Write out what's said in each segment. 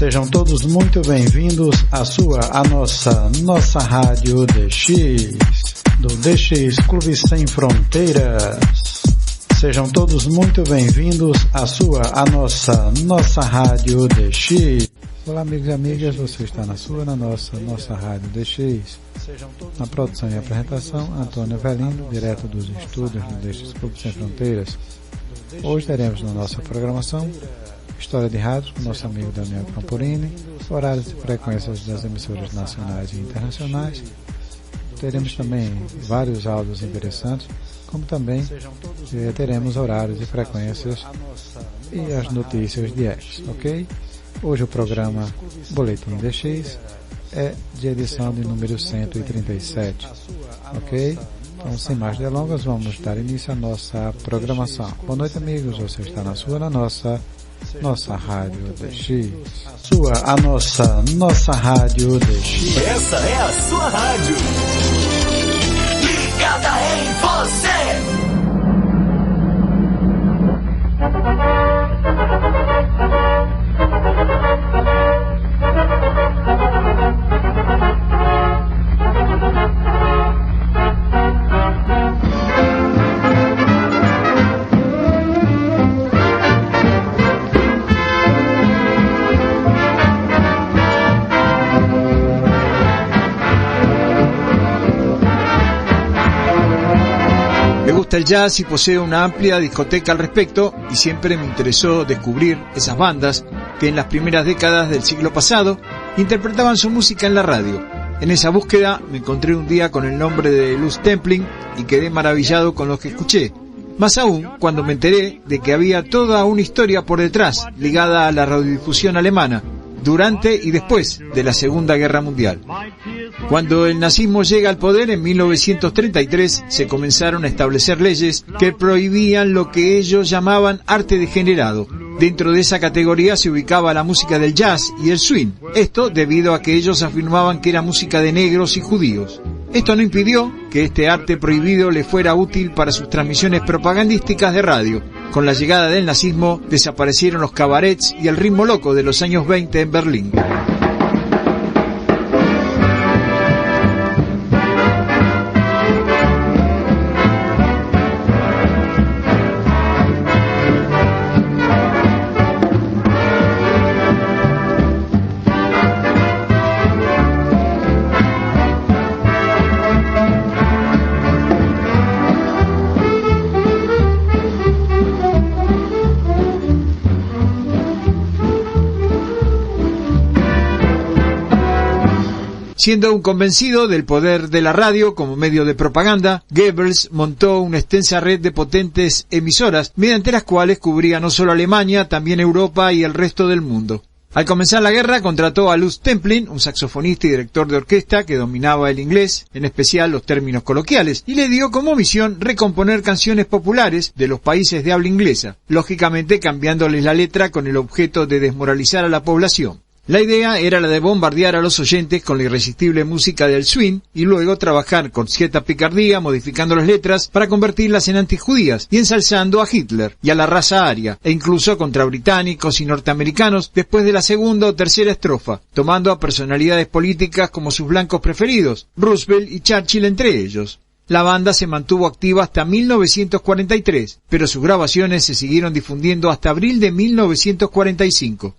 Sejam todos muito bem-vindos à nossa rádio DX, do DX Clube Sem Fronteiras. Sejam todos muito bem-vindos à nossa rádio DX. Olá, amigos e amigas, você está na nossa rádio DX. Na produção e apresentação, Antônio Avelino, direto dos estúdios do DX Clube Sem Fronteiras. Hoje teremos na nossa programação História de Rádio com nosso amigo Daniel Camporini, horários e frequências das emissoras nacionais e internacionais. Teremos também vários áudios interessantes, como também teremos horários e frequências e as notícias de ex, ok? Hoje o programa Boletim DX é de edição de número 137, ok? Então, sem mais delongas, vamos dar início à nossa programação. Boa noite, amigos. Você está na nossa rádio DX. Nossa rádio DX. Essa é a sua rádio. Ligada em você. El jazz y posee una amplia discoteca al respecto y siempre me interesó descubrir esas bandas que en las primeras décadas del siglo pasado interpretaban su música en la radio. En esa búsqueda me encontré un día con el nombre de Luz Templing y quedé maravillado con lo que escuché. Más aún cuando me enteré de que había toda una historia por detrás ligada a la radiodifusión alemana durante y después de la Segunda Guerra Mundial. Cuando el nazismo llega al poder en 1933, se comenzaron a establecer leyes que prohibían lo que ellos llamaban arte degenerado. Dentro de esa categoría se ubicaba la música del jazz y el swing. Esto debido a que ellos afirmaban que era música de negros y judíos. Esto no impidió que este arte prohibido le fuera útil para sus transmisiones propagandísticas de radio. Con la llegada del nazismo desaparecieron los cabarets y el ritmo loco de los años 20 en Berlín. Siendo un convencido del poder de la radio como medio de propaganda, Goebbels montó una extensa red de potentes emisoras, mediante las cuales cubría no solo Alemania, también Europa y el resto del mundo. Al comenzar la guerra, contrató a Luz Templing, un saxofonista y director de orquesta que dominaba el inglés, en especial los términos coloquiales, y le dio como misión recomponer canciones populares de los países de habla inglesa, lógicamente cambiándoles la letra con el objeto de desmoralizar a la población. La idea era la de bombardear a los oyentes con la irresistible música del swing y luego trabajar con cierta picardía modificando las letras para convertirlas en antijudías y ensalzando a Hitler y a la raza aria e incluso contra británicos y norteamericanos después de la segunda o tercera estrofa, tomando a personalidades políticas como sus blancos preferidos, Roosevelt y Churchill entre ellos. La banda se mantuvo activa hasta 1943, pero sus grabaciones se siguieron difundiendo hasta abril de 1945.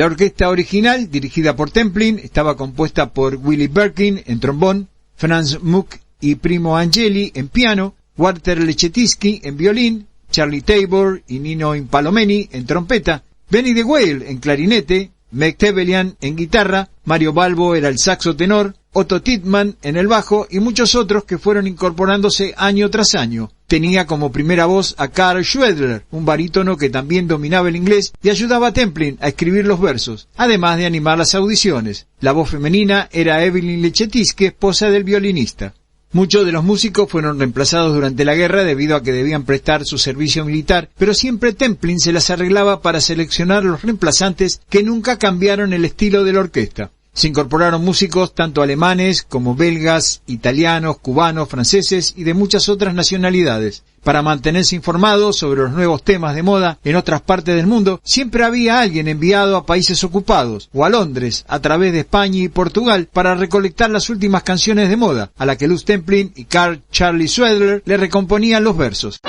La orquesta original, dirigida por Templing, estaba compuesta por Willy Birkin en trombón, Franz Muck y Primo Angeli en piano, Walter Leczetyski en violín, Charlie Tabor y Nino Impalomeni en trompeta, Benny DeWayle en clarinete, Meg Tebelian en guitarra, Mario Balbo era el saxo tenor, Otto Tittmann en el bajo y muchos otros que fueron incorporándose año tras año. Tenía como primera voz a Karl Schroeder, un barítono que también dominaba el inglés y ayudaba a Templin a escribir los versos, además de animar las audiciones. La voz femenina era Evelyn Lechetizky, esposa del violinista. Muchos de los músicos fueron reemplazados durante la guerra debido a que debían prestar su servicio militar, pero siempre Templin se las arreglaba para seleccionar los reemplazantes que nunca cambiaron el estilo de la orquesta. Se incorporaron músicos tanto alemanes como belgas, italianos, cubanos, franceses y de muchas otras nacionalidades. Para mantenerse informados sobre los nuevos temas de moda en otras partes del mundo, siempre había alguien enviado a países ocupados o a Londres a través de España y Portugal para recolectar las últimas canciones de moda, a la que Luz Templin y Karl Charlie Schroeder le recomponían los versos.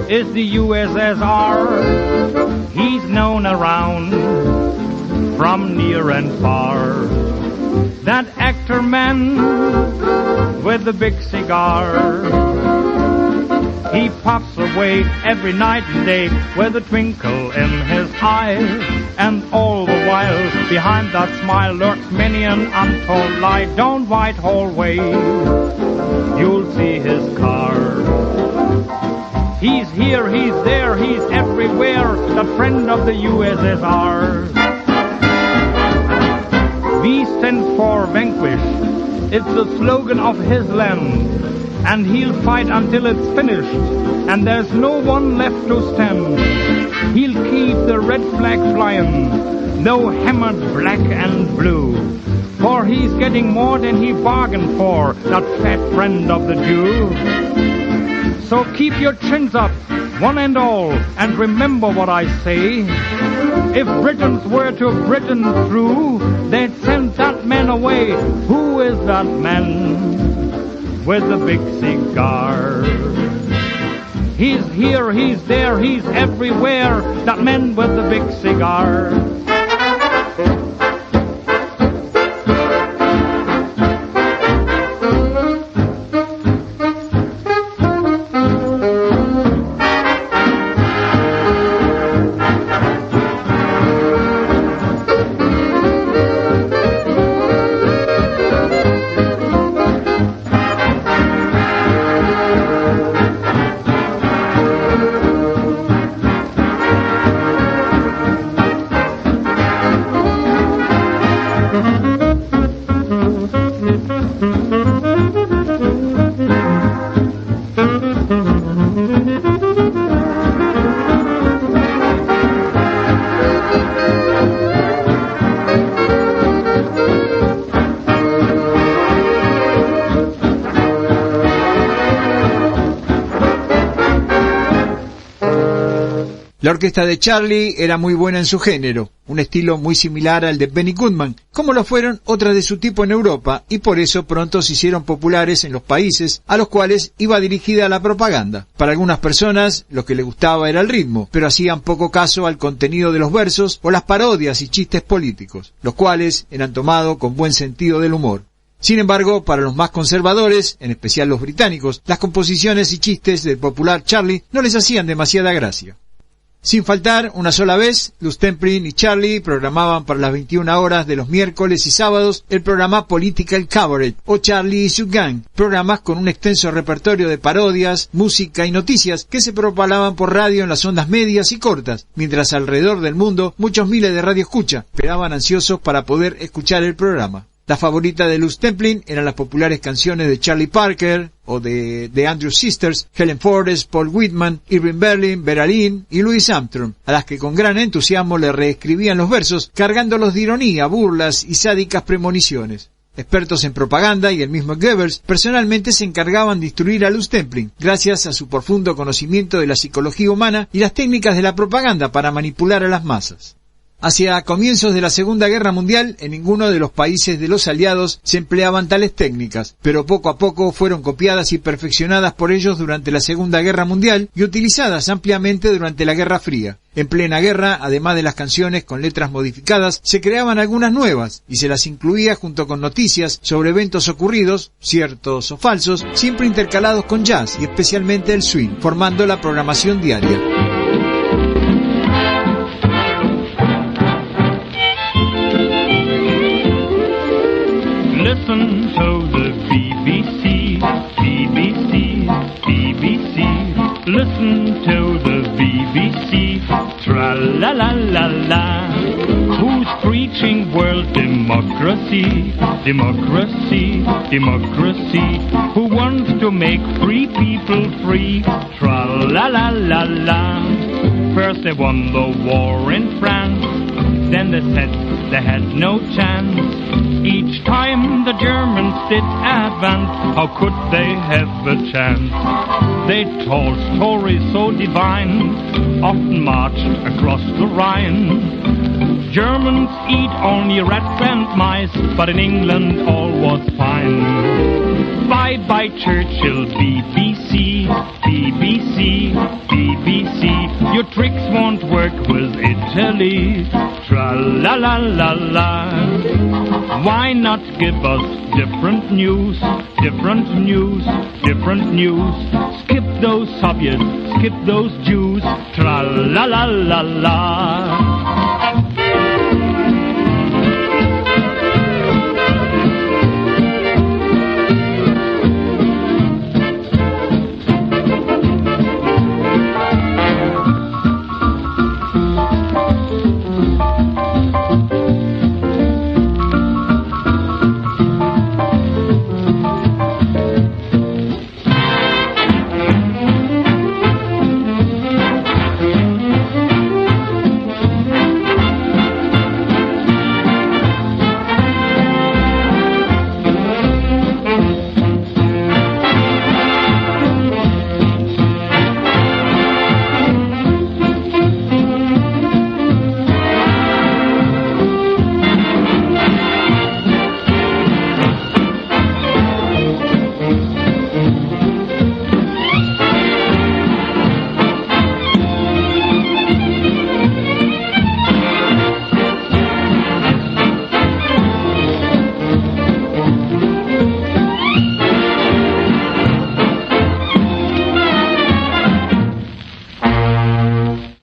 Is the USSR. He's known around from near and far. That actor man with the big cigar. He puffs away every night and day with a twinkle in his eye. And all the while behind that smile lurks many an untold lie. Down Whitehall Way you'll see his car. He's here, he's there, he's everywhere, the friend of the USSR. V stands for vanquish, it's the slogan of his land. And he'll fight until it's finished, and there's no one left to stand. He'll keep the red flag flying, though hammered black and blue. For he's getting more than he bargained for, that fat friend of the Jew. So keep your chins up, one and all, and remember what I say. If Britons were to Britain through, they'd send that man away. Who is that man with the big cigar? He's here, he's there, he's everywhere, that man with the big cigar. La orquesta de Charlie era muy buena en su género, un estilo muy similar al de Benny Goodman, como lo fueron otras de su tipo en Europa, y por eso pronto se hicieron populares en los países a los cuales iba dirigida la propaganda. Para algunas personas lo que les gustaba era el ritmo, pero hacían poco caso al contenido de los versos o las parodias y chistes políticos, los cuales eran tomados con buen sentido del humor. Sin embargo, para los más conservadores, en especial los británicos, las composiciones y chistes del popular Charlie no les hacían demasiada gracia. Sin faltar, una sola vez, Luz Templin y Charlie programaban para las 21 horas de los miércoles y sábados el programa Political Cabaret o Charlie y su Gang, programas con un extenso repertorio de parodias, música y noticias que se propagaban por radio en las ondas medias y cortas, mientras alrededor del mundo muchos miles de radioescuchas esperaban ansiosos para poder escuchar el programa. La favorita de Luz Templin eran las populares canciones de Charlie Parker o de The Andrews Sisters, Helen Forrest, Paul Whitman, Irving Berlin, Vera Lynn y Louis Armstrong, a las que con gran entusiasmo le reescribían los versos, cargándolos de ironía, burlas y sádicas premoniciones. Expertos en propaganda y el mismo Goebbels personalmente se encargaban de instruir a Lutz Templing, gracias a su profundo conocimiento de la psicología humana y las técnicas de la propaganda para manipular a las masas. Hacia comienzos de la Segunda Guerra Mundial, en ninguno de los países de los aliados se empleaban tales técnicas, pero poco a poco fueron copiadas y perfeccionadas por ellos durante la Segunda Guerra Mundial y utilizadas ampliamente durante la Guerra Fría. En plena guerra, además de las canciones con letras modificadas, se creaban algunas nuevas y se las incluía junto con noticias sobre eventos ocurridos, ciertos o falsos, siempre intercalados con jazz y especialmente el swing, formando la programación diaria. Listen to the BBC, BBC, BBC. Listen to the BBC, tra-la-la-la-la. Who's preaching world democracy, democracy, democracy? Who wants to make free people free, tra-la-la-la-la. First they won the war in France, then they said they had no chance. Each time the Germans did advance, how could they have a chance? They told stories so divine, often marched across the Rhine. Germans eat only rats and mice, but in England all was fine. Bye-bye Churchill, BBC, BBC, BBC. Your tricks won't work with Italy, tra-la-la-la-la. Why not give us different news, different news, different news? Skip those Soviets, skip those Jews, tra-la-la-la-la.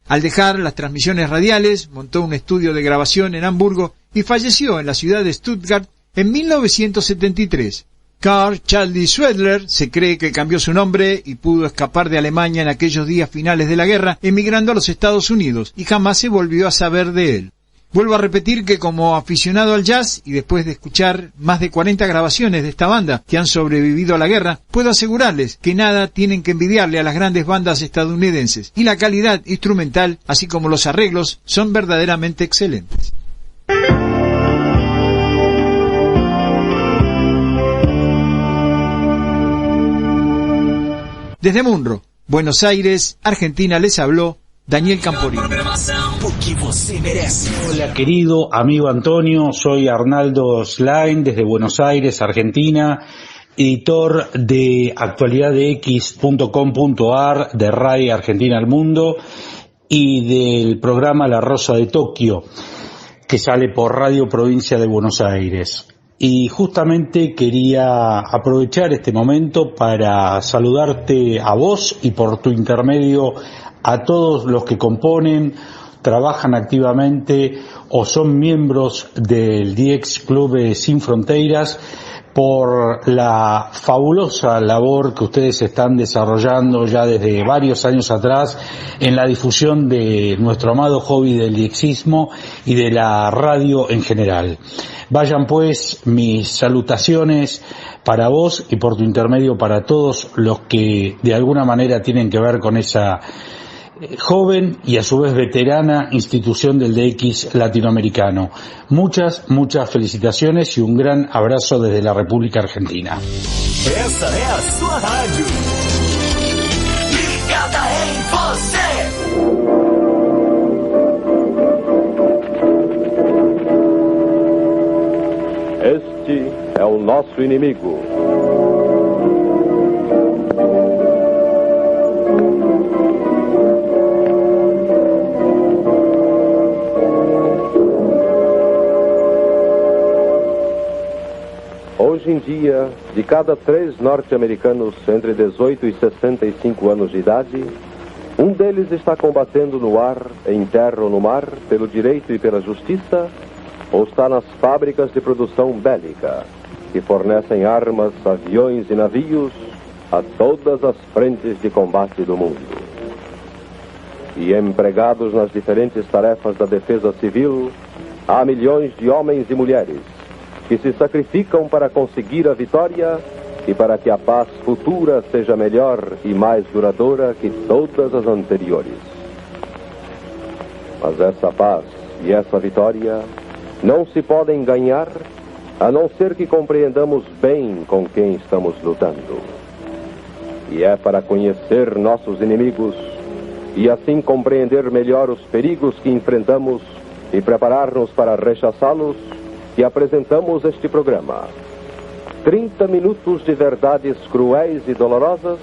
Al dejar las transmisiones radiales, montó un estudio de grabación en Hamburgo y falleció en la ciudad de Stuttgart en 1973. Karl Charlie Schwedler se cree que cambió su nombre y pudo escapar de Alemania en aquellos días finales de la guerra, emigrando a los Estados Unidos, y jamás se volvió a saber de él. Vuelvo a repetir que como aficionado al jazz, y después de escuchar más de 40 grabaciones de esta banda que han sobrevivido a la guerra, puedo asegurarles que nada tienen que envidiarle a las grandes bandas estadounidenses, y la calidad instrumental, así como los arreglos, son verdaderamente excelentes. Desde Munro, Buenos Aires, Argentina, les habló Daniel Camporini. Hola querido amigo Antonio, soy Arnaldo Slain desde Buenos Aires, Argentina, editor de actualidadx.com.ar, de RAI Argentina al Mundo y del programa La Rosa de Tokio, que sale por Radio Provincia de Buenos Aires. Y justamente quería aprovechar este momento para saludarte a vos y por tu intermedio a todos los que componen, trabajan activamente o son miembros del DX Club Sin Fronteras, por la fabulosa labor que ustedes están desarrollando ya desde varios años atrás en la difusión de nuestro amado hobby del DXismo y de la radio en general. Vayan pues mis salutaciones para vos y por tu intermedio para todos los que de alguna manera tienen que ver con esa joven y a su vez veterana institución del DX latinoamericano. Muchas felicitaciones y un gran abrazo desde la República Argentina. Essa é a sua rádio. Ligada em você. Este é o nosso inimigo. Hoje em dia, de cada 3 norte-americanos entre 18 e 65 anos de idade, um deles está combatendo no ar, em terra ou no mar, pelo direito e pela justiça, ou está nas fábricas de produção bélica, que fornecem armas, aviões e navios a todas as frentes de combate do mundo. E empregados nas diferentes tarefas da defesa civil, há milhões de homens e mulheres que se sacrificam para conseguir a vitória e para que a paz futura seja melhor e mais duradoura que todas as anteriores. Mas essa paz e essa vitória não se podem ganhar a não ser que compreendamos bem com quem estamos lutando. E é para conhecer nossos inimigos e assim compreender melhor os perigos que enfrentamos e preparar-nos para rechaçá-los que apresentamos este programa. 30 minutos de verdades cruéis e dolorosas,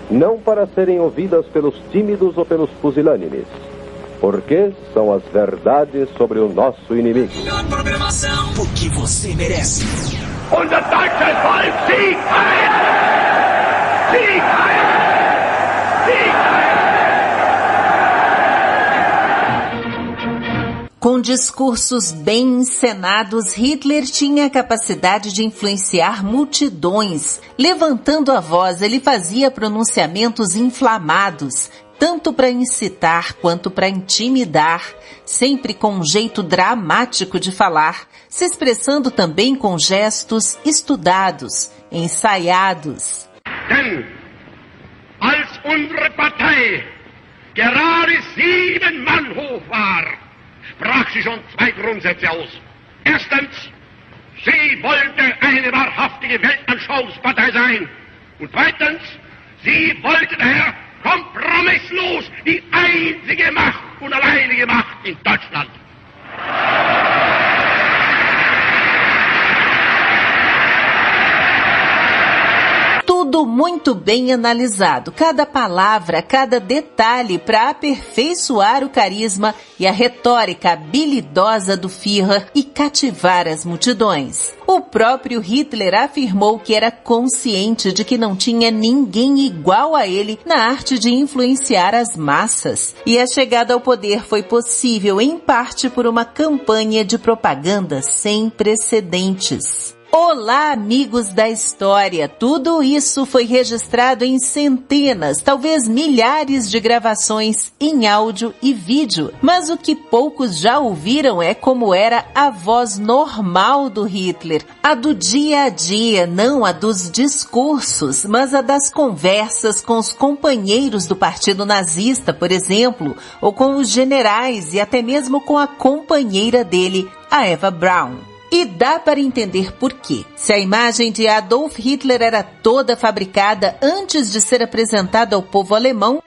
não para serem ouvidas pelos tímidos ou pelos pusilânimes, porque são as verdades sobre o nosso inimigo. Melhor programação, o que você merece. Unser deutsches Volk Sieg heil! Sieg heil! Sieg heil! Com discursos bem encenados, Hitler tinha a capacidade de influenciar multidões. Levantando a voz, ele fazia pronunciamentos inflamados, tanto para incitar quanto para intimidar, sempre com um jeito dramático de falar, se expressando também com gestos estudados, ensaiados. Denn als unsere Partei gerade 7 Mann hoch war, sprach sie schon 2 Grundsätze aus. Erstens, sie wollte eine wahrhaftige Weltanschauungspartei sein. Und zweitens, sie wollte daher kompromisslos die einzige Macht und alleinige Macht in Deutschland. Tudo muito bem analisado, cada palavra, cada detalhe para aperfeiçoar o carisma e a retórica habilidosa do Führer e cativar as multidões. O próprio Hitler afirmou que era consciente de que não tinha ninguém igual a ele na arte de influenciar as massas. E a chegada ao poder foi possível, em parte, por uma campanha de propaganda sem precedentes. Olá, amigos da história! Tudo isso foi registrado em centenas, talvez milhares de gravações em áudio e vídeo. Mas o que poucos já ouviram é como era a voz normal do Hitler. A do dia a dia, não a dos discursos, mas a das conversas com os companheiros do partido nazista, por exemplo, ou com os generais e até mesmo com a companheira dele, a Eva Braun. E dá para entender por quê. Se a imagem de Adolf Hitler era toda fabricada antes de ser apresentada ao povo alemão,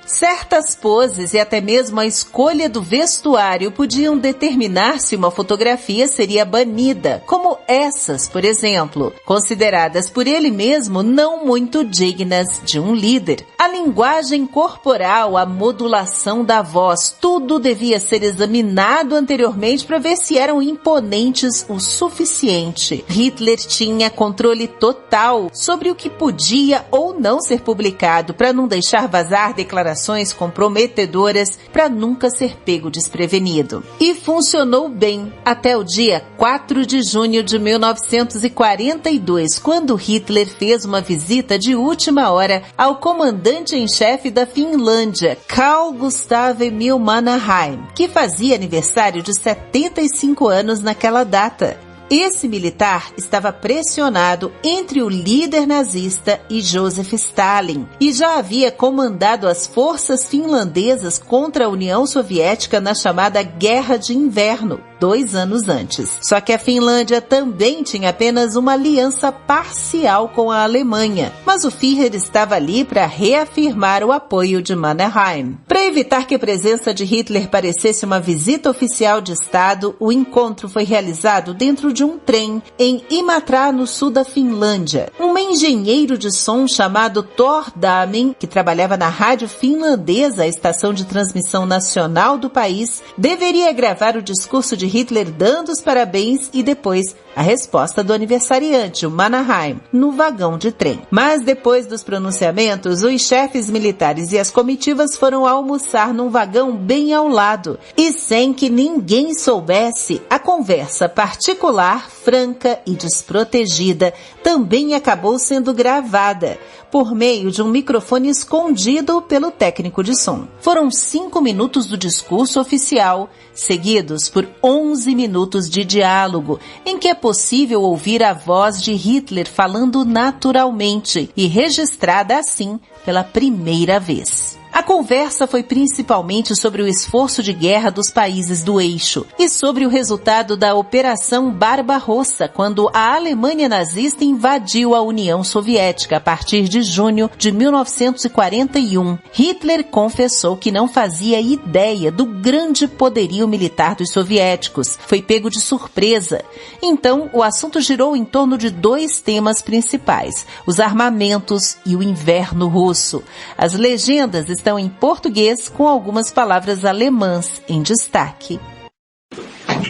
certas poses e até mesmo a escolha do vestuário podiam determinar se uma fotografia seria banida, como essas, por exemplo, consideradas por ele mesmo não muito dignas de um líder. A linguagem corporal, a modulação da voz, tudo devia ser examinado anteriormente para ver se eram imponentes o suficiente. Hitler tinha controle total sobre o que podia ou não ser publicado para não deixar vazar declarações comprometedoras para nunca ser pego desprevenido. E funcionou bem até o dia 4 de junho de 1942, quando Hitler fez uma visita de última hora ao comandante-em-chefe da Finlândia, Carl Gustaf Emil Mannerheim, que fazia aniversário de 75 anos naquela data. Esse militar estava pressionado entre o líder nazista e Joseph Stalin e já havia comandado as forças finlandesas contra a União Soviética na chamada Guerra de Inverno, 2 anos antes. Só que a Finlândia também tinha apenas uma aliança parcial com a Alemanha, mas o Führer estava ali para reafirmar o apoio de Mannerheim. Para evitar que a presença de Hitler parecesse uma visita oficial de Estado, o encontro foi realizado dentro de um trem em Imatra, no sul da Finlândia. Um engenheiro de som chamado Thor Dahmen, que trabalhava na rádio finlandesa, a estação de transmissão nacional do país, deveria gravar o discurso de Hitler dando os parabéns e depois a resposta do aniversariante, o Mannerheim, no vagão de trem. Mas depois dos pronunciamentos, os chefes militares e as comitivas foram almoçar num vagão bem ao lado. E sem que ninguém soubesse, a conversa particular, franca e desprotegida também acabou sendo gravada por meio de um microfone escondido pelo técnico de som. Foram 5 minutos do discurso oficial, seguidos por 11 minutos de diálogo, em que é possível ouvir a voz de Hitler falando naturalmente e registrada assim pela primeira vez. A conversa foi principalmente sobre o esforço de guerra dos países do eixo e sobre o resultado da Operação Barbarossa, quando a Alemanha nazista invadiu a União Soviética a partir de junho de 1941. Hitler confessou que não fazia ideia do grande poderio militar dos soviéticos. Foi pego de surpresa. Então, o assunto girou em torno de 2 temas principais: os armamentos e o inverno russo. As legendas estão em português com algumas palavras alemãs em destaque.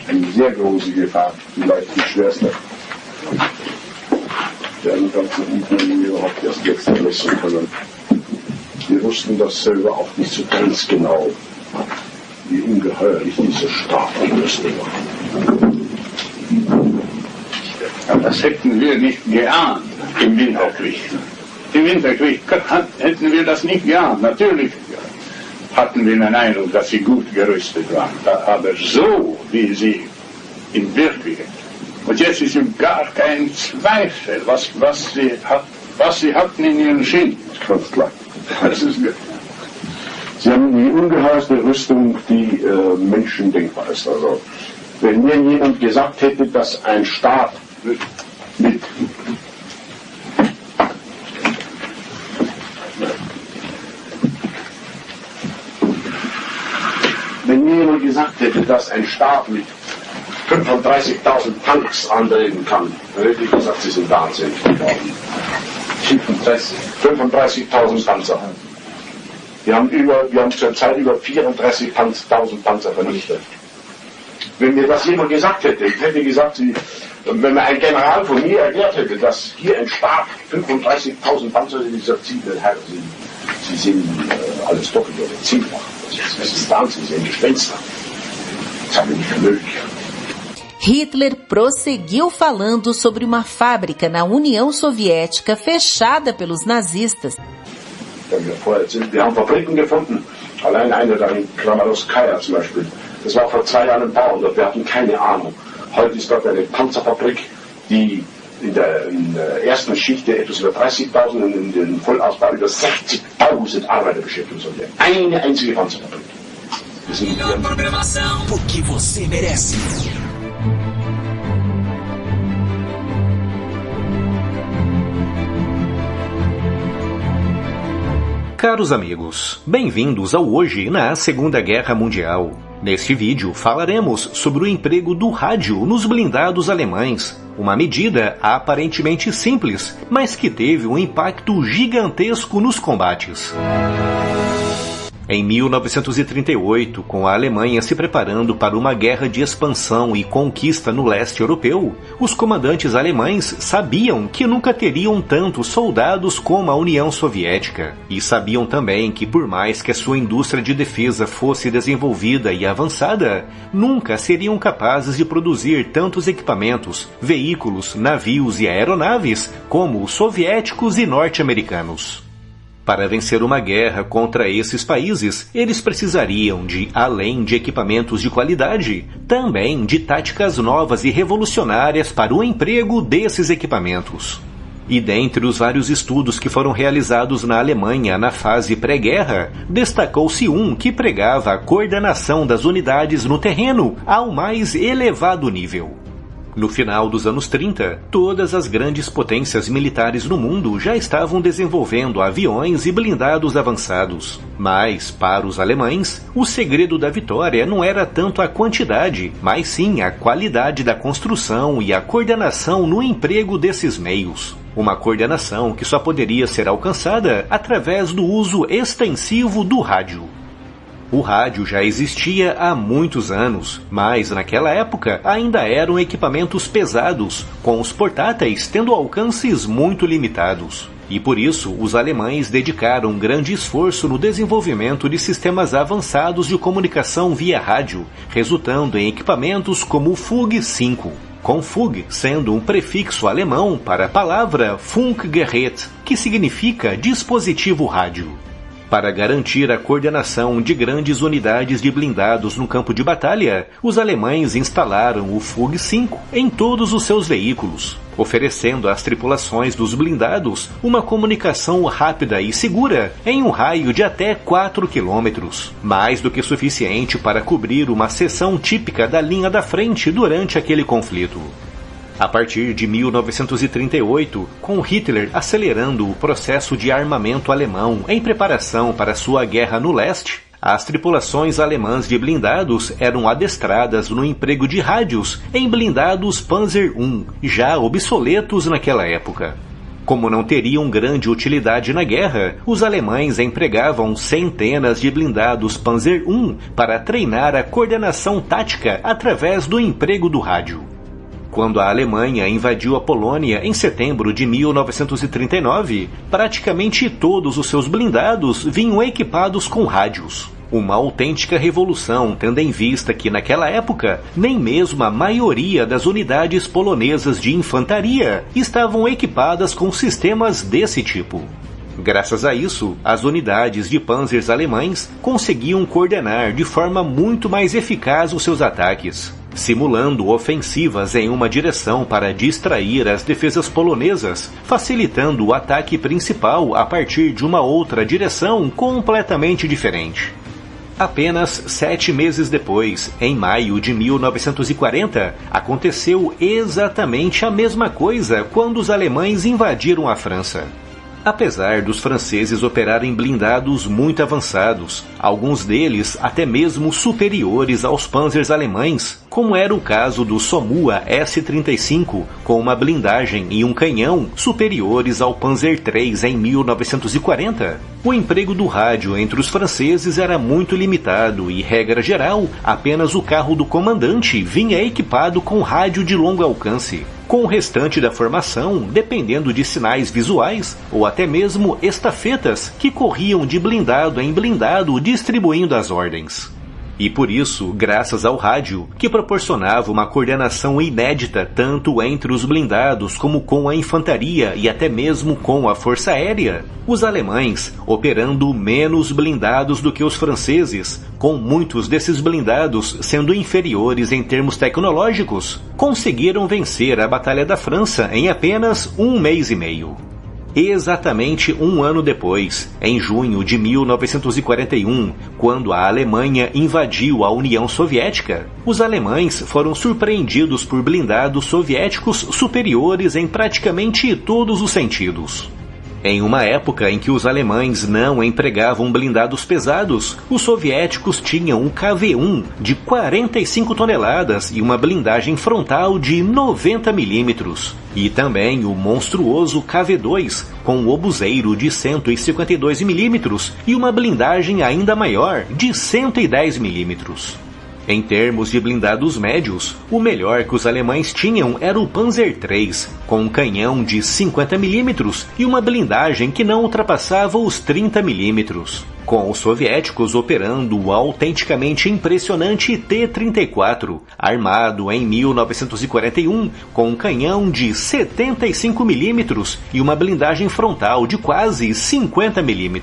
Eine sehr große Gefahr, vielleicht die schwerste. Der ganzen Umfang überhaupt erst jetzt ermessen können. Wir wussten das selber auch nicht so ganz genau, wie ungeheuerlich diese Staatenrüste war. Das hätten wir nicht geahnt im Winterkrieg. Im Winterkrieg hätten wir das nicht geahnt. Natürlich hatten wir den Eindruck, dass sie gut gerüstet waren. Aber so, wie sie in Wirklichkeit. Und jetzt ist gar kein Zweifel, was sie hatten in ihren Schienen. Ganz klar. Das ist gut. Sie haben die ungeheuerste Rüstung, die Menschen denkbar ist. Also, wenn mir jemand gesagt hätte, dass ein Staat mit Wenn mir jemand gesagt hätte, dass ein Staat mit 35.000 Tanks antreten kann, dann hätte ich gesagt, sie sind wahnsinnig geworden. 35.000 Panzer. Wir haben zurzeit über 34.000 Panzer vernichtet. Wenn mir das jemand gesagt hätte, ich hätte gesagt, wenn mir ein General von mir erklärt hätte, dass hier ein Staat 35.000 Panzer in dieser Ziele hat, sie sind alles doppelt oder zehnfach. Das ist Wahnsinn, sie sind Gespenster. Das haben wir nicht für möglich. Hitler prosseguiu falando sobre uma fábrica na União Soviética fechada pelos nazistas. Wir haben Fabriken gefunden, allein eine da in Kramatorskaya zum Beispiel. Das war vor 2 Jahren ein Bau und wir hatten keine Ahnung. Heute ist dort eine Panzerfabrik, die in der ersten Schicht etwas über 30.000 und in den Vollausbau über 60.000 Arbeiter beschäftigt soll. Eine einzige Panzerfabrik. Melhor programação, o que você merece. Caros amigos, bem-vindos ao Hoje na Segunda Guerra Mundial. Neste vídeo falaremos sobre o emprego do rádio nos blindados alemães, uma medida aparentemente simples, mas que teve um impacto gigantesco nos combates. Em 1938, com a Alemanha se preparando para uma guerra de expansão e conquista no leste europeu, os comandantes alemães sabiam que nunca teriam tantos soldados como a União Soviética. E sabiam também que, por mais que a sua indústria de defesa fosse desenvolvida e avançada, nunca seriam capazes de produzir tantos equipamentos, veículos, navios e aeronaves como os soviéticos e norte-americanos. Para vencer uma guerra contra esses países, eles precisariam de, além de equipamentos de qualidade, também de táticas novas e revolucionárias para o emprego desses equipamentos. E dentre os vários estudos que foram realizados na Alemanha na fase pré-guerra, destacou-se um que pregava a coordenação das unidades no terreno ao mais elevado nível. No final dos anos 30, todas as grandes potências militares no mundo já estavam desenvolvendo aviões e blindados avançados. Mas, para os alemães, o segredo da vitória não era tanto a quantidade, mas sim a qualidade da construção e a coordenação no emprego desses meios. Uma coordenação que só poderia ser alcançada através do uso extensivo do rádio. O rádio já existia há muitos anos, mas naquela época ainda eram equipamentos pesados, com os portáteis tendo alcances muito limitados. E por isso, os alemães dedicaram grande esforço no desenvolvimento de sistemas avançados de comunicação via rádio, resultando em equipamentos como o Fug 5. Com Fug sendo um prefixo alemão para a palavra Funkgerät, que significa dispositivo rádio. Para garantir a coordenação de grandes unidades de blindados no campo de batalha, os alemães instalaram o Fug 5 em todos os seus veículos, oferecendo às tripulações dos blindados uma comunicação rápida e segura em um raio de até 4 quilômetros, mais do que suficiente para cobrir uma seção típica da linha da frente durante aquele conflito. A partir de 1938, com Hitler acelerando o processo de armamento alemão em preparação para sua guerra no leste, as tripulações alemãs de blindados eram adestradas no emprego de rádios em blindados Panzer I, já obsoletos naquela época. Como não teriam grande utilidade na guerra, os alemães empregavam centenas de blindados Panzer I para treinar a coordenação tática através do emprego do rádio. Quando a Alemanha invadiu a Polônia em setembro de 1939, praticamente todos os seus blindados vinham equipados com rádios. Uma autêntica revolução, tendo em vista que naquela época, nem mesmo a maioria das unidades polonesas de infantaria estavam equipadas com sistemas desse tipo. Graças a isso, as unidades de panzers alemães conseguiam coordenar de forma muito mais eficaz os seus ataques, simulando ofensivas em uma direção para distrair as defesas polonesas, facilitando o ataque principal a partir de uma outra direção completamente diferente. Apenas 7 meses depois, em maio de 1940, aconteceu exatamente a mesma coisa quando os alemães invadiram a França. Apesar dos franceses operarem blindados muito avançados, alguns deles até mesmo superiores aos panzers alemães, como era o caso do Somua S-35, com uma blindagem e um canhão superiores ao Panzer III em 1940, o emprego do rádio entre os franceses era muito limitado e, regra geral, apenas o carro do comandante vinha equipado com rádio de longo alcance, com o restante da formação dependendo de sinais visuais ou até mesmo estafetas que corriam de blindado em blindado distribuindo as ordens. E por isso, graças ao rádio, que proporcionava uma coordenação inédita tanto entre os blindados como com a infantaria e até mesmo com a força aérea, os alemães, operando menos blindados do que os franceses, com muitos desses blindados sendo inferiores em termos tecnológicos, conseguiram vencer a Batalha da França em apenas 1 mês e meio. Exatamente um ano depois, em junho de 1941, quando a Alemanha invadiu a União Soviética, os alemães foram surpreendidos por blindados soviéticos superiores em praticamente todos os sentidos. Em uma época em que os alemães não empregavam blindados pesados, os soviéticos tinham um KV-1 de 45 toneladas e uma blindagem frontal de 90 milímetros, e também o monstruoso KV-2 com um obuseiro de 152 milímetros e uma blindagem ainda maior de 110 milímetros. Em termos de blindados médios, o melhor que os alemães tinham era o Panzer III, com um canhão de 50 mm e uma blindagem que não ultrapassava os 30 mm, com os soviéticos operando o autenticamente impressionante T-34, armado em 1941 com um canhão de 75 mm e uma blindagem frontal de quase 50 mm.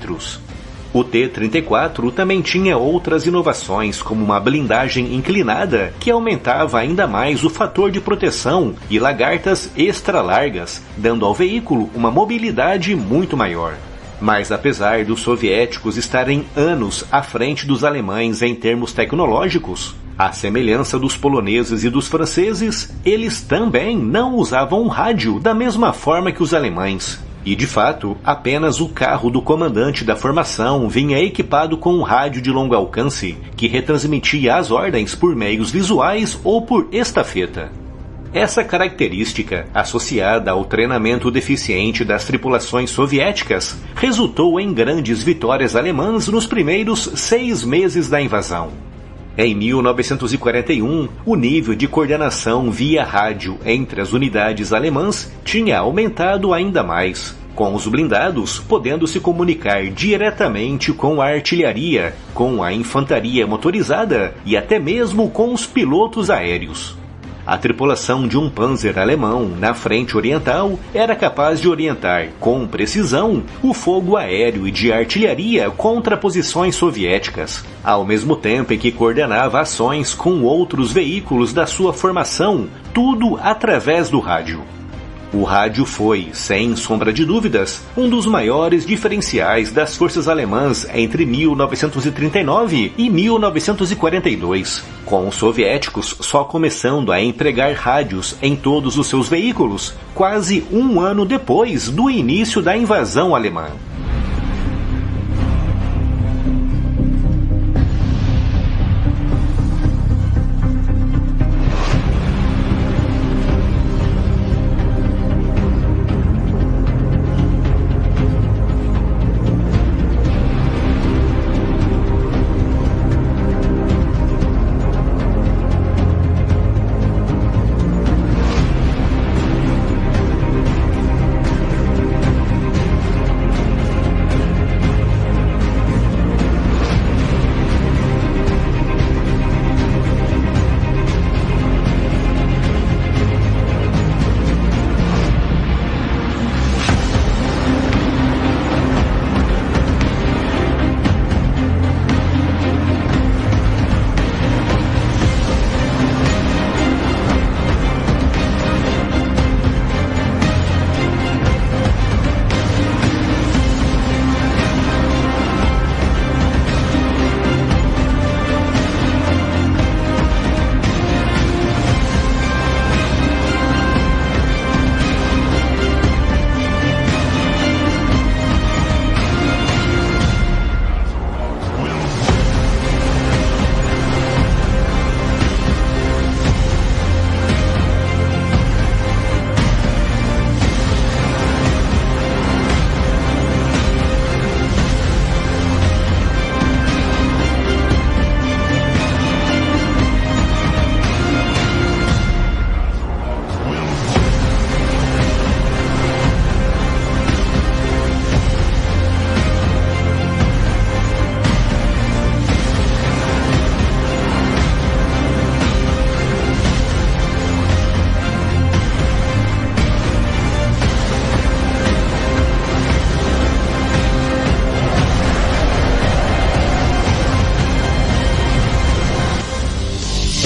O T-34 também tinha outras inovações, como uma blindagem inclinada que aumentava ainda mais o fator de proteção e lagartas extra largas, dando ao veículo uma mobilidade muito maior. Mas apesar dos soviéticos estarem anos à frente dos alemães em termos tecnológicos, à semelhança dos poloneses e dos franceses, eles também não usavam rádio da mesma forma que os alemães. E, de fato, apenas o carro do comandante da formação vinha equipado com um rádio de longo alcance, que retransmitia as ordens por meios visuais ou por estafeta. Essa característica, associada ao treinamento deficiente das tripulações soviéticas, resultou em grandes vitórias alemãs nos primeiros 6 meses da invasão. Em 1941, o nível de coordenação via rádio entre as unidades alemãs tinha aumentado ainda mais, com os blindados podendo se comunicar diretamente com a artilharia, com a infantaria motorizada e até mesmo com os pilotos aéreos. A tripulação de um Panzer alemão na frente oriental era capaz de orientar, com precisão, o fogo aéreo e de artilharia contra posições soviéticas, ao mesmo tempo em que coordenava ações com outros veículos da sua formação, tudo através do rádio. O rádio foi, sem sombra de dúvidas, um dos maiores diferenciais das forças alemãs entre 1939 e 1942, com os soviéticos só começando a empregar rádios em todos os seus veículos, quase um ano depois do início da invasão alemã.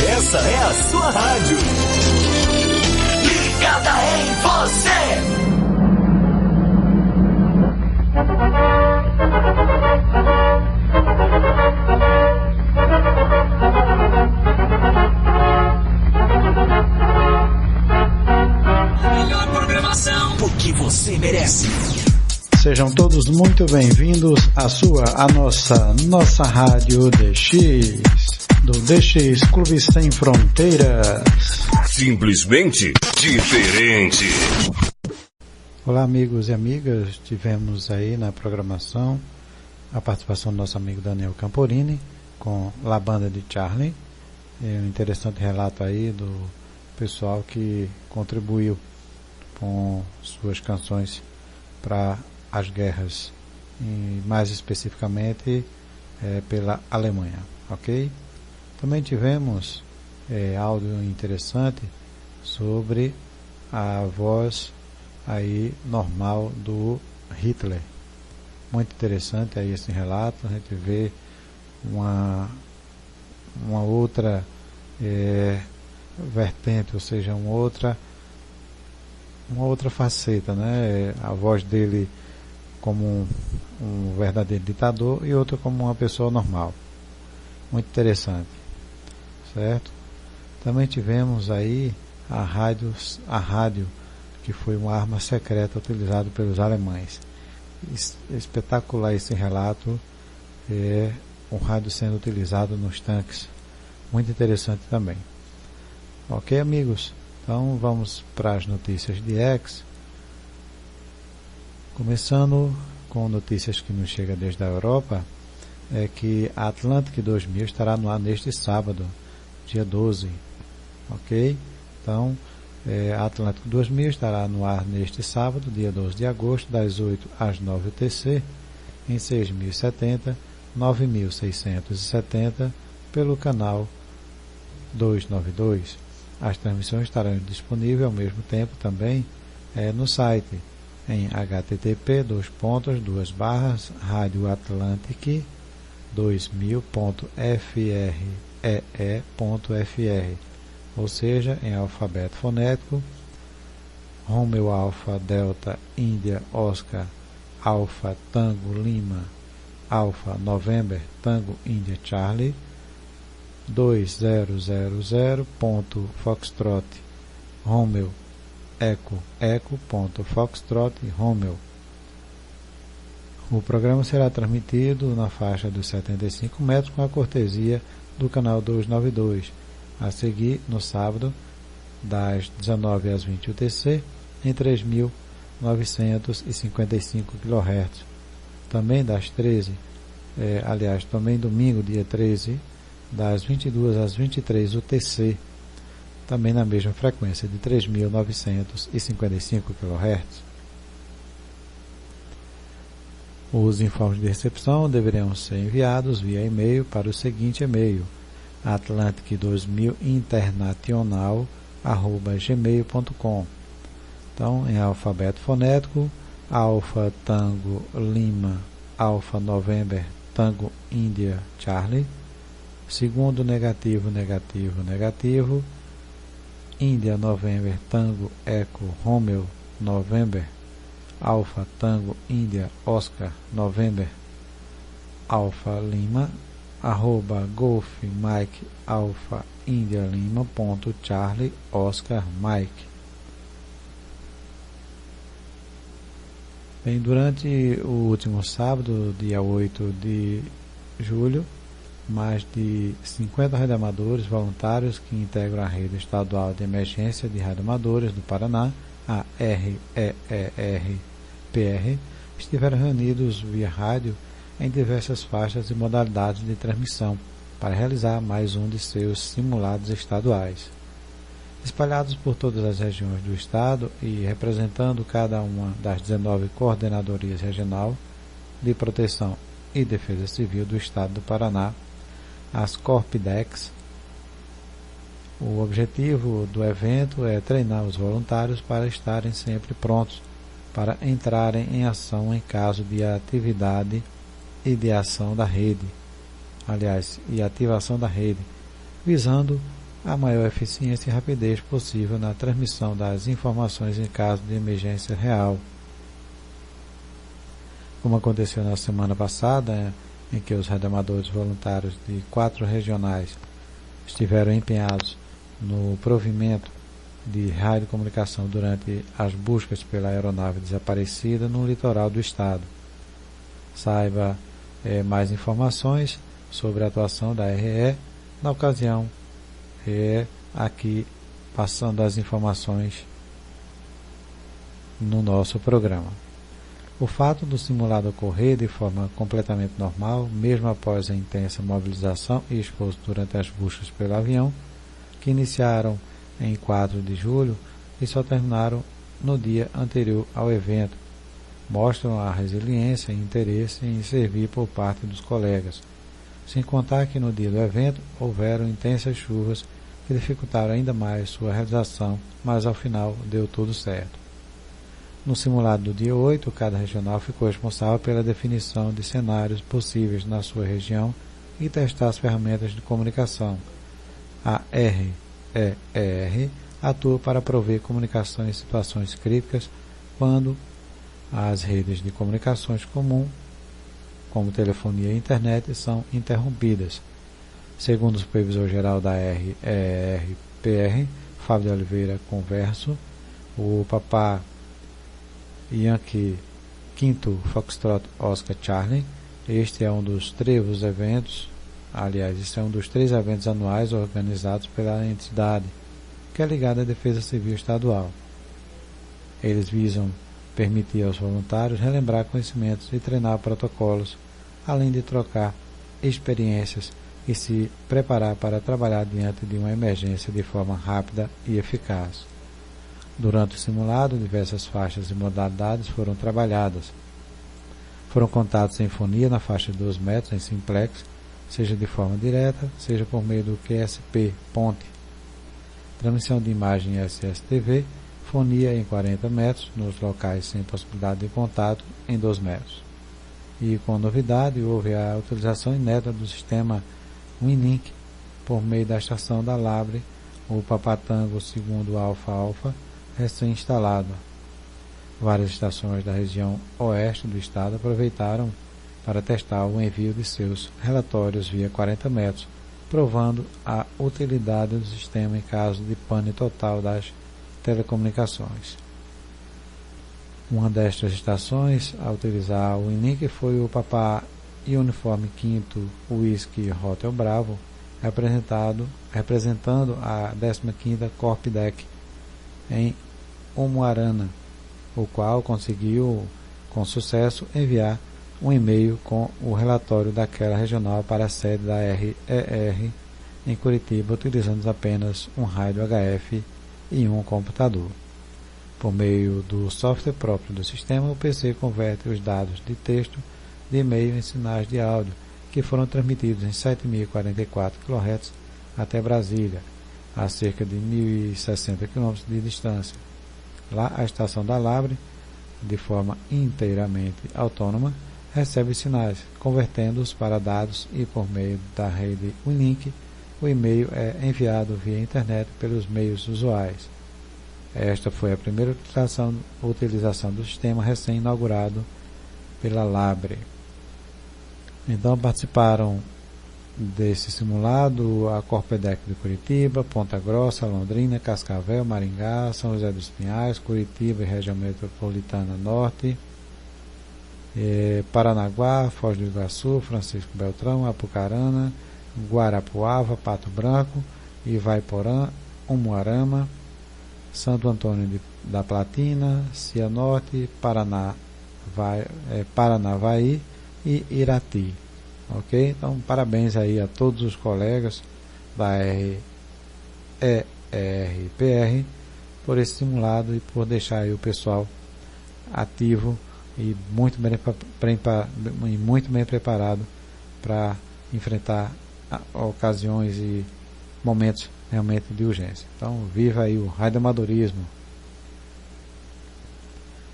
Essa é a sua rádio. Ligada em você. A melhor programação, o que você merece. Sejam todos muito bem-vindos à nossa Rádio DX, do DX Clube Sem Fronteiras. Simplesmente diferente. Olá, amigos e amigas, tivemos aí na programação a participação do nosso amigo Daniel Camporini com La Banda de Charlie, um interessante relato aí do pessoal que contribuiu com suas canções para as guerras e mais especificamente pela Alemanha, ok? Também tivemos áudio interessante sobre a voz aí normal do Hitler. Muito interessante aí esse relato. A gente vê uma outra vertente, ou seja, uma outra faceta, né? A voz dele como um verdadeiro ditador e outra como uma pessoa normal. Muito interessante, certo? Também tivemos aí a rádio, que foi uma arma secreta utilizada pelos alemães. Espetacular esse relato, um rádio sendo utilizado nos tanques. Muito interessante também. Ok, amigos? Então vamos para as notícias de X. Começando com notícias que nos chegam desde a Europa, é que a Atlantic 2000 estará no ar neste sábado, dia 12. Ok? Então, a Atlantic 2000 estará no ar neste sábado, dia 12 de agosto, das 8 às 9 UTC, em 6.070, 9.670, pelo canal 292. As transmissões estarão disponíveis ao mesmo tempo também no site, em http://radioatlantic2000.free.fr, ou seja, em alfabeto fonético, Romeo Alfa Delta Índia Oscar Alfa Tango Lima Alfa November Tango Índia Charlie 2000.foxtrot Romeo Eco Eco.foxtrot Romeo. O programa será transmitido na faixa dos 75 metros com a cortesia do canal 292, a seguir no sábado das 19 às 20 UTC em 3.955 kHz. Também das 13, também domingo dia 13, das 22 às 23 UTC, também na mesma frequência de 3.955 kHz. Os informes de recepção deverão ser enviados via e-mail para o seguinte e-mail: atlantic2000international@gmail.com. Então, em alfabeto fonético, Alfa Tango Lima Alfa November Tango Índia Charlie, segundo negativo negativo negativo, Índia November Tango Eco Romeo November Alfa Tango Índia Oscar November Alfa Lima @Golf Mike Alfa Índia Lima .Charlie Oscar Mike. Bem, durante o último sábado, dia 8 de julho, mais de 50 radioamadores voluntários que integram a Rede Estadual de Emergência de Radioamadores do Paraná, a REERPR, estiveram reunidos via rádio em diversas faixas e modalidades de transmissão para realizar mais um de seus simulados estaduais. Espalhados por todas as regiões do estado e representando cada uma das 19 coordenadorias regional de proteção e defesa civil do estado do Paraná, as Corpidex. O objetivo do evento é treinar os voluntários para estarem sempre prontos para entrarem em ação em caso de atividade e de ação da rede, e ativação da rede, visando a maior eficiência e rapidez possível na transmissão das informações em caso de emergência real. Como aconteceu na semana passada, em que os radioamadores voluntários de 4 regionais estiveram empenhados no provimento de radiocomunicação durante as buscas pela aeronave desaparecida no litoral do estado. Saiba mais informações sobre a atuação da RE na ocasião, aqui passando as informações no nosso programa. O fato do simulado ocorrer de forma completamente normal, mesmo após a intensa mobilização e esforço durante as buscas pelo avião, que iniciaram em 4 de julho e só terminaram no dia anterior ao evento, mostram a resiliência e interesse em servir por parte dos colegas, sem contar que no dia do evento houveram intensas chuvas que dificultaram ainda mais sua realização, mas ao final deu tudo certo. No simulado do dia 8, cada regional ficou responsável pela definição de cenários possíveis na sua região e testar as ferramentas de comunicação. A REER atua para prover comunicação em situações críticas quando as redes de comunicações comum, como telefonia e internet, são interrompidas. Segundo o supervisor-geral da REER-PR, Fábio de Oliveira Converso, o Papá Yankee Quinto Foxtrot Oscar Charlie, este é um dos três eventos anuais organizados pela entidade, que é ligada à Defesa Civil Estadual. Eles visam permitir aos voluntários relembrar conhecimentos e treinar protocolos, além de trocar experiências e se preparar para trabalhar diante de uma emergência de forma rápida e eficaz. Durante o simulado, diversas faixas e modalidades foram trabalhadas. Foram contados em fonia na faixa de 2 metros em simplex, seja de forma direta, seja por meio do QSP ponte. Transmissão de imagem SSTV, fonia em 40 metros, nos locais sem possibilidade de contato em 2 metros. E com novidade, houve a utilização inédita do sistema WinLink por meio da estação da Labre, o Papatango segundo Alfa recém-instalado. Várias estações da região oeste do estado aproveitaram para testar o envio de seus relatórios via 40 metros, provando a utilidade do sistema em caso de pane total das telecomunicações. Uma destas estações a utilizar o WinLink foi o Papá Uniforme Quinto Whisky Hotel Bravo, representando a 15ª Corp Deck em Umuarana, o qual conseguiu com sucesso enviar um e-mail com o relatório daquela regional para a sede da REER em Curitiba, utilizando apenas um rádio HF e um computador. Por meio do software próprio do sistema, o PC converte os dados de texto de e-mail em sinais de áudio, que foram transmitidos em 7.044 kHz até Brasília, a cerca de 1.060 km de distância. Lá, a estação da Labre, de forma inteiramente autônoma, recebe sinais, convertendo-os para dados e, por meio da rede WinLink, o e-mail é enviado via internet pelos meios usuais. Esta foi a primeira utilização do sistema recém-inaugurado pela Labre. Então participaram desse simulado a Corpedec de Curitiba, Ponta Grossa, Londrina, Cascavel, Maringá, São José dos Pinhais, Curitiba e região metropolitana norte, Paranaguá, Foz do Iguaçu, Francisco Beltrão, Apucarana, Guarapuava, Pato Branco, Ivaiporã, Umuarama, Santo Antônio da Platina, Cianorte, Paranavaí e Irati. Ok? Então, parabéns aí a todos os colegas da REER-PR por esse simulado e por deixar aí o pessoal ativo e muito bem preparado para enfrentar ocasiões e momentos realmente de urgência. Então, viva aí o radioamadorismo.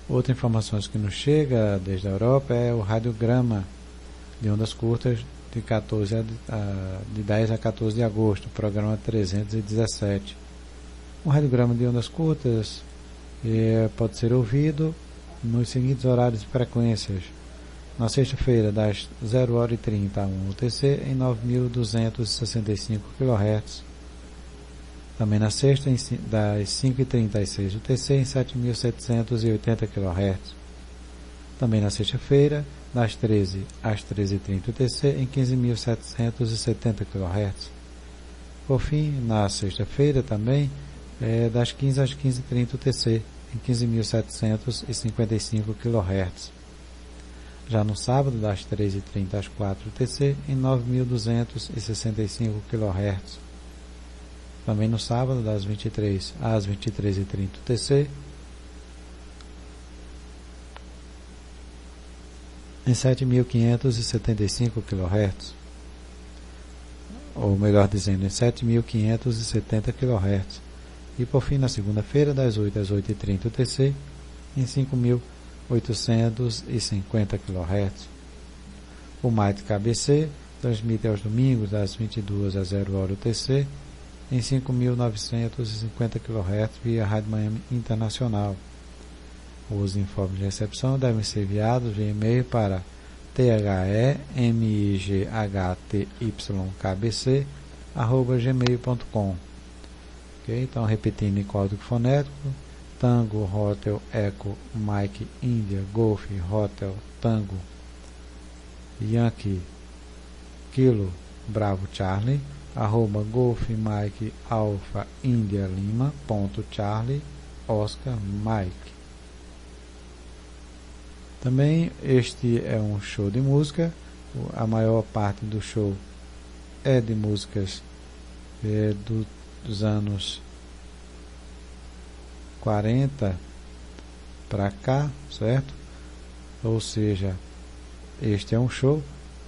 Outra informação que nos chega desde a Europa é o radiograma de ondas curtas de 10 a 14 de agosto, programa 317. O radiograma de ondas curtas pode ser ouvido nos seguintes horários e frequências: na sexta-feira, das 0h30 a 1 UTC, em 9.265 kHz. Também na sexta, das 5h30 às 6 UTC, em 7.780 kHz. Também na sexta-feira, das 13 às 13h30 UTC, em 15.770 kHz. Por fim, na sexta-feira também, das 15 às 15h30 UTC, em 15.755 kHz. Já no sábado, das 13h30 às 4 UTC, em 9.265 kHz. Também no sábado, das 23 às 23h30 UTC, em 7.575 kHz, ou melhor dizendo, em 7.570 kHz, e por fim na segunda-feira das 8 às 8h30 UTC em 5.850 kHz. O MIT KBC transmite aos domingos das 22 às 00h UTC em 5.950 kHz via Rádio Miami Internacional. Os informes de recepção devem ser enviados via e-mail para themightybc@gmail.com. Okay? Então, repetindo em código fonético: Tango, Hotel, Echo, Mike, India, Golf, Hotel, Tango, Yankee, Kilo, Bravo, Charlie, @Golf, Mike, Alpha, India, Lima, Charlie, Oscar, Mike. Também este é um show de música. A maior parte do show é de músicas dos anos 40 para cá, certo? Ou seja, este é um show,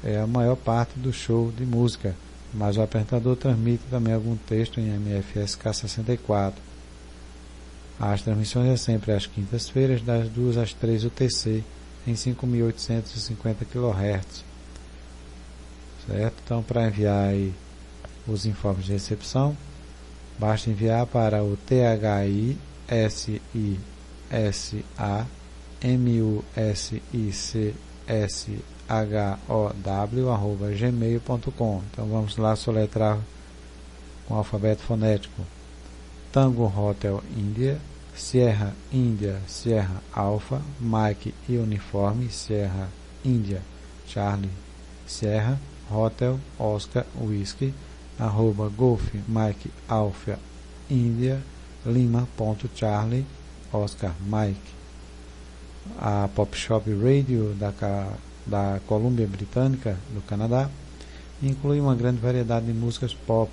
é a maior parte do show de música, mas o apresentador transmite também algum texto em MFSK 64. As transmissões é sempre às quintas-feiras, das 2 às 3 UTC, em 5.850 kHz. Certo? Então, para enviar aí os informes de recepção, basta enviar para o thisissicshow@gmail.com. Então vamos lá soletrar com o alfabeto fonético: Tango Hotel India, Sierra India, Sierra Alpha, Mike e Uniforme, Sierra India, Charlie, Sierra, Hotel, Oscar, Whisky, @Golf, Mike, Alpha, India, Lima, Charlie, Oscar, Mike. A Pop Shop Radio da Colômbia Britânica, do Canadá, inclui uma grande variedade de músicas pop,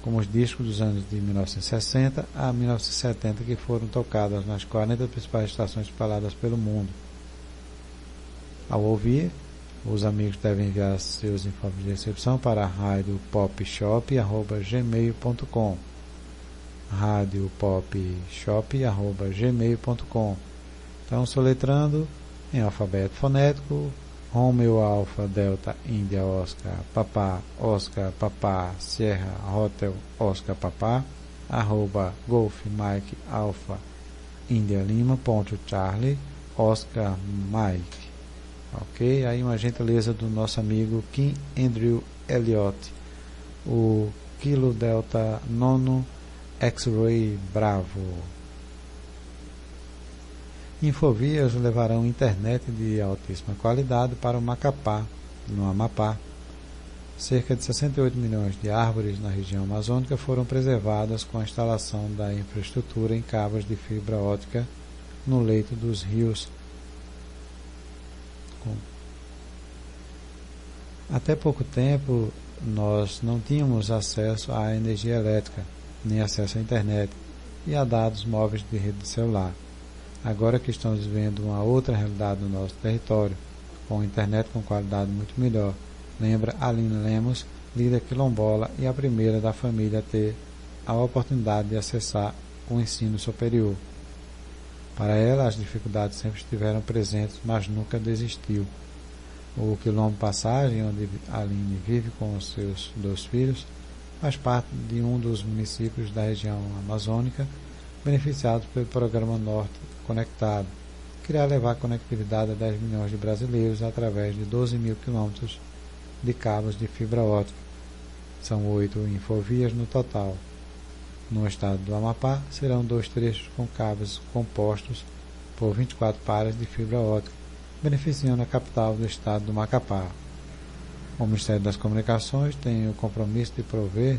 como os discos dos anos de 1960 a 1970 que foram tocadas nas 40 principais estações espalhadas pelo mundo. Ao ouvir, os amigos devem enviar seus informes de recepção para radiopopshop@gmail.com, radiopopshop@gmail.com. Então, soletrando em alfabeto fonético: Romeo, Alfa, Delta, Índia, Oscar, Papá, Sierra, Hotel, Oscar, Papá, @Golf, Mike, Alfa, Índia, Lima, Charlie, Oscar, Mike. Ok? Aí uma gentileza do nosso amigo Kim Andrew Elliott, o Kilo Delta Nono X-Ray Bravo. Infovias levarão internet de altíssima qualidade para o Macapá, no Amapá. Cerca de 68 milhões de árvores na região amazônica foram preservadas com a instalação da infraestrutura em cabos de fibra óptica no leito dos rios. Até pouco tempo, nós não tínhamos acesso à energia elétrica, nem acesso à internet e a dados móveis de rede de celular. Agora que estamos vivendo uma outra realidade no nosso território, com internet com qualidade muito melhor, lembra Aline Lemos, líder quilombola e a primeira da família a ter a oportunidade de acessar o ensino superior. Para ela, as dificuldades sempre estiveram presentes, mas nunca desistiu. O Quilombo Passagem, onde Aline vive com os seus 2 filhos, faz parte de um dos municípios da região amazônica beneficiados pelo Programa Norte Conectado, que irá levar conectividade a 10 milhões de brasileiros através de 12 mil quilômetros de cabos de fibra óptica. São 8 infovias no total. No estado do Amapá, serão 2 trechos com cabos compostos por 24 pares de fibra óptica, beneficiando a capital do estado do Macapá. O Ministério das Comunicações tem o compromisso de prover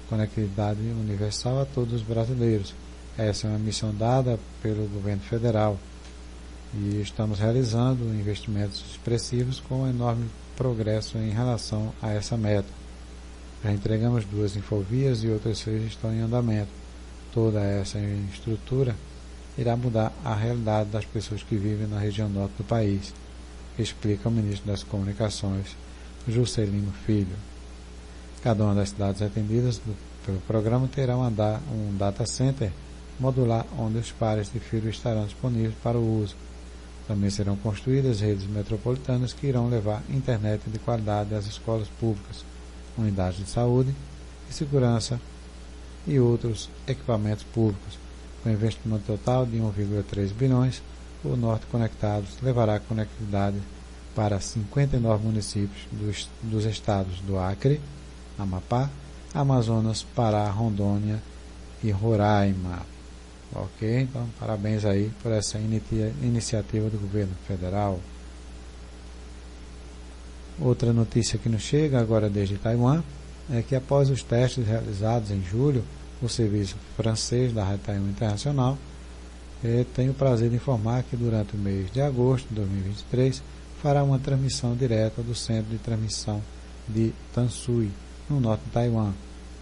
conectividade universal a todos os brasileiros. Essa é uma missão dada pelo governo federal e estamos realizando investimentos expressivos com enorme progresso em relação a essa meta. Já entregamos 2 infovias e outras 6 estão em andamento. Toda essa estrutura irá mudar a realidade das pessoas que vivem na região norte do país. explica o ministro das Comunicações, Juscelino Filho. Cada uma das cidades atendidas pelo programa terá um data center modular onde os pares de fibra estarão disponíveis para o uso. Também serão construídas redes metropolitanas que irão levar internet de qualidade às escolas públicas, unidades de saúde e segurança e outros equipamentos públicos. Com investimento total de 1,3 bilhões, o Norte Conectados levará conectividade para 59 municípios dos estados do Acre, Amapá, Amazonas, Pará, Rondônia e Roraima. Ok? Então, parabéns aí por essa iniciativa do governo federal. Outra notícia que nos chega agora desde Taiwan é que após os testes realizados em julho, o serviço francês da Rádio Taiwan Internacional tem o prazer de informar que durante o mês de agosto de 2023 fará uma transmissão direta do centro de transmissão de Tansui, no norte de Taiwan,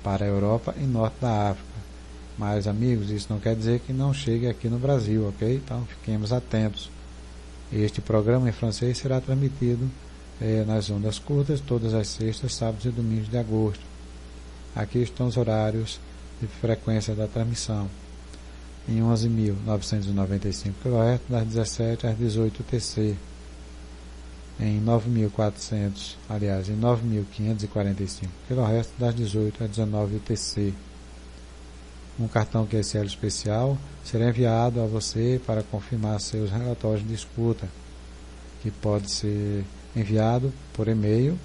para a Europa e norte da África. Mas, amigos, isso não quer dizer que não chegue aqui no Brasil, ok? Então, fiquemos atentos. Este programa em francês será transmitido nas ondas curtas todas as sextas, sábados e domingos de agosto. Aqui estão os horários de frequência da transmissão. Em 11.995 kHz, das 17 às 18 UTC. Em 9.545 kHz, das 18 às 19 UTC. Um cartão QSL especial será enviado a você para confirmar seus relatórios de escuta, que pode ser enviado por e-mail,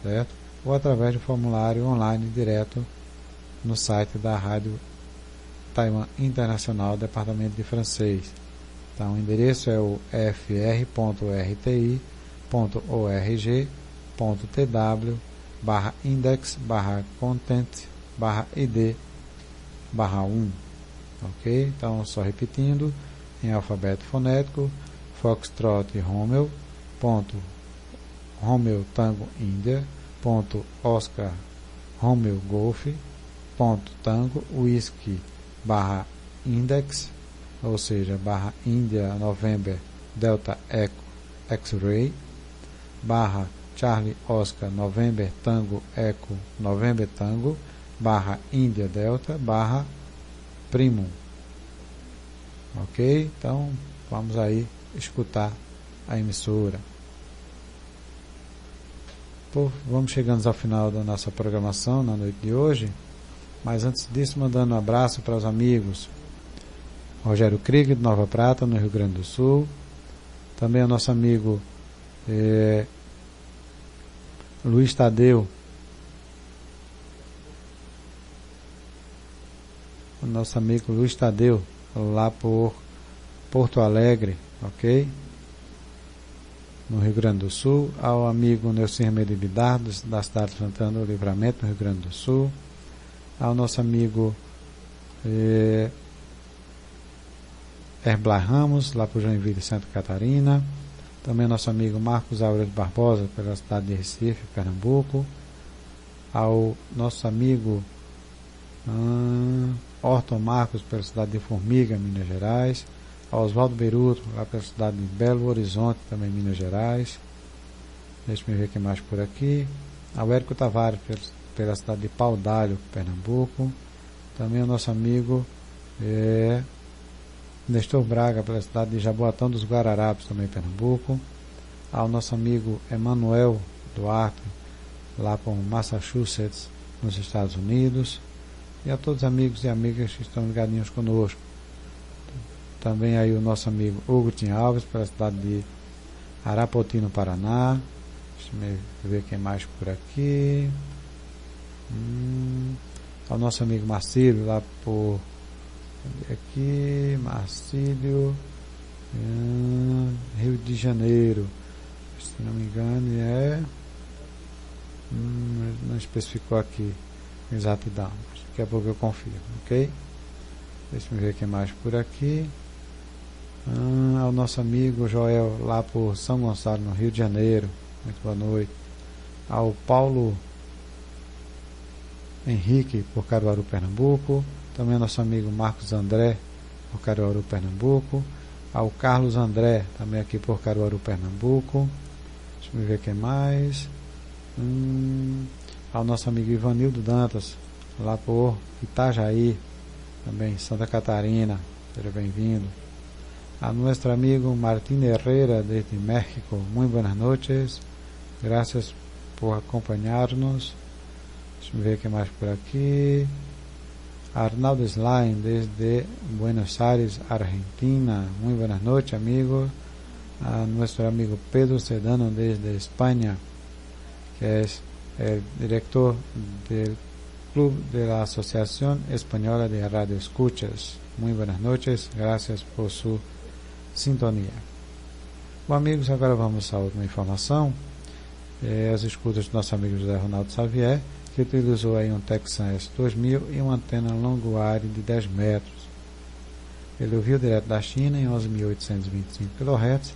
certo? Ou através de formulário online direto no site da Rádio Taiwan Internacional, Departamento de Francês. Então, o endereço é o fr.rti.org/index/content/id/1. Ok? Então, só repetindo, em alfabeto fonético, Foxtrot Romeo, Romeo Tango Índia, Oscar Romeo Golf, Tango Whisky /index, ou seja, /India November Delta Echo X-Ray, /Charlie Oscar November Tango Echo November Tango, /India Delta Primum. Ok? Então, vamos aí escutar a emissora. Vamos chegando ao final da nossa programação na noite de hoje, mas antes disso, mandando um abraço para os amigos Rogério Krieger, de Nova Prata, no Rio Grande do Sul, também o nosso amigo Luiz Tadeu, lá por Porto Alegre, ok? No Rio Grande do Sul, ao amigo Nelson Remédio Bidar, da cidade de Santana do Livramento, no Rio Grande do Sul, ao nosso amigo Herblar Ramos, lá por Joinville, Santa Catarina, também ao nosso amigo Marcos Aurélio Barbosa, pela cidade de Recife, Pernambuco, ao nosso amigo Orton Marcos, pela cidade de Formiga, Minas Gerais, ao Oswaldo Beruto, lá pela cidade de Belo Horizonte, também Minas Gerais. Deixa eu ver quem mais por aqui. Ao Érico Tavares, pela cidade de Pau d'Alho, Pernambuco. Também o nosso amigo Nestor Braga, pela cidade de Jaboatão dos Guararapes, também Pernambuco. Ao nosso amigo Emanuel Duarte, lá por Massachusetts, nos Estados Unidos. E a todos os amigos e amigas que estão ligadinhos conosco. Também aí o nosso amigo Hugo Tim Alves, pela cidade de Arapoti, no Paraná. Deixa eu ver quem mais por aqui. Ao nosso amigo Marcílio, lá por Marcílio, Rio de Janeiro, se não me engano não especificou aqui exatidão, daqui a pouco eu confirmo, ok? Deixa eu ver quem mais por aqui. Ao nosso amigo Joel, lá por São Gonçalo, no Rio de Janeiro, muito boa noite. Ao Paulo Henrique, por Caruaru, Pernambuco. Também ao nosso amigo Marcos André, por Caruaru, Pernambuco. ao Carlos André, também aqui por Caruaru, Pernambuco. Deixa eu ver quem mais. Ao nosso amigo Ivanildo Dantas, lá por Itajaí, também Santa Catarina, seja bem-vindo. A nosso amigo Martín Herrera, desde México, muito boas noites, graças por acompanhar-nos. Deixa eu ver quem mais por aqui. Arnaldo Slime, desde Buenos Aires, Argentina, muito boas noites, amigo. A nosso amigo Pedro Sedano, desde Espanha, que é el director del Club de la Asociación Española de Radio Escuchas. Muy buenas noches, gracias por su sintonia. Bom, amigos, agora vamos à última informação. As escutas do nosso amigo José Ronaldo Xavier, que utilizou aí um Texan S2000 e uma antena longo-área de 10 metros. Ele ouviu direto da China em 11.825 kHz,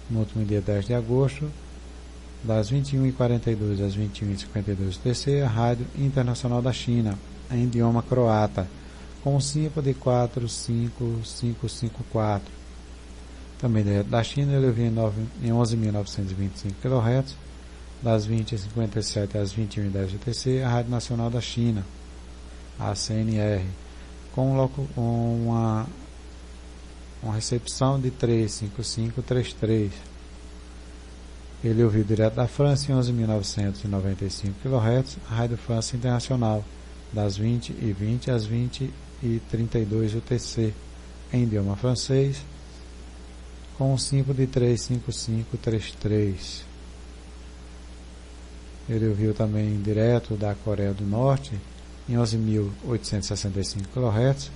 no último dia 10 de agosto, das 21h42 às 21h52 UTC, a Rádio Internacional da China, em idioma croata, com um SINPO de 45554. Também direto da China, ele ouviu em 11.925 kHz, das 20h57 às 21h10 UTC, a Rádio Nacional da China, a CNR, com uma recepção de 35533. Ele ouviu direto da França em 11.995 kHz, a Rádio França Internacional, das 20h20 às 20h32 UTC, em idioma francês, com um SINPO de 35533. Ele ouviu também direto da Coreia do Norte em 11.865 kHz,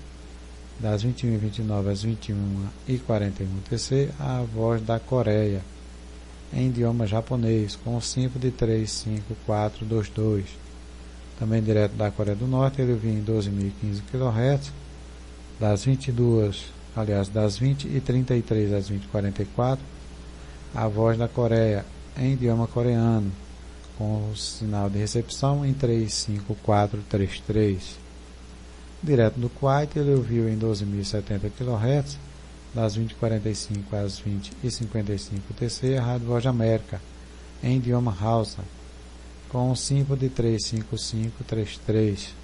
das 21h29 às 21h41 UTC, a Voz da Coreia, em idioma japonês, com um SINPO de 35422. Também direto da Coreia do Norte, ele ouviu em 12.015 kHz, das 20h33 às 20h44, a Voz da Coreia, em idioma coreano, com o sinal de recepção em 35433. Direto do Kuwait, ele ouviu em 12.070 kHz, das 20h45 às 20h55 UTC, a Rádio Voz da América, em idioma Hausa, com um SINPO de 35533.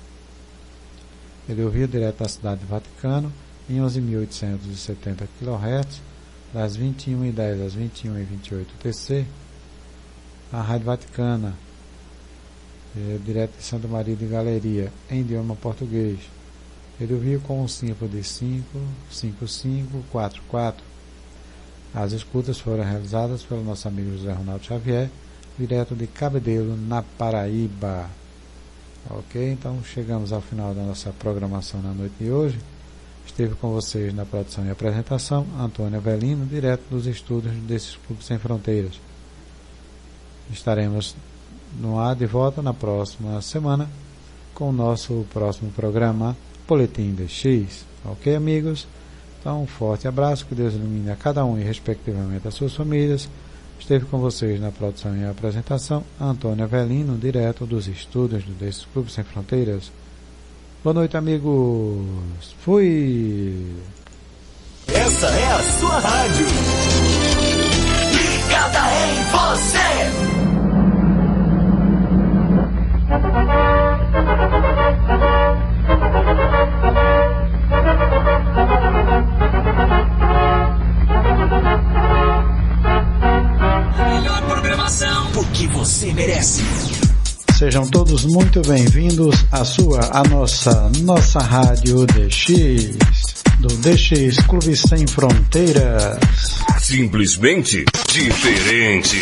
Ele ouviu direto da Cidade do Vaticano em 11.870 kHz, das 21h10 às 21h28 UTC, a Rádio Vaticana, direto de Santa Maria de Galeria, em idioma português. Ele ouviu com um SINPO de 55544. As escutas foram realizadas pelo nosso amigo José Ronaldo Xavier, direto de Cabedelo, na Paraíba. Ok? Então chegamos ao final da nossa programação na noite de hoje. Esteve com vocês na produção e apresentação Antônio Avelino, direto dos estúdios desses Clubes Sem Fronteiras. Estaremos no ar de volta na próxima semana com o nosso próximo programa Boletim DX. Ok, amigos? Então, um forte abraço, que Deus ilumine a cada um e respectivamente as suas famílias. Esteve com vocês na produção e apresentação Antônio Avelino, direto dos estúdios desses Clubes Sem Fronteiras. Boa noite, amigos. Fui! Essa é a sua rádio. Ligada em você. A melhor programação, porque você merece. Sejam todos muito bem-vindos à nossa rádio DX, do DX Clube Sem Fronteiras. Simplesmente diferente.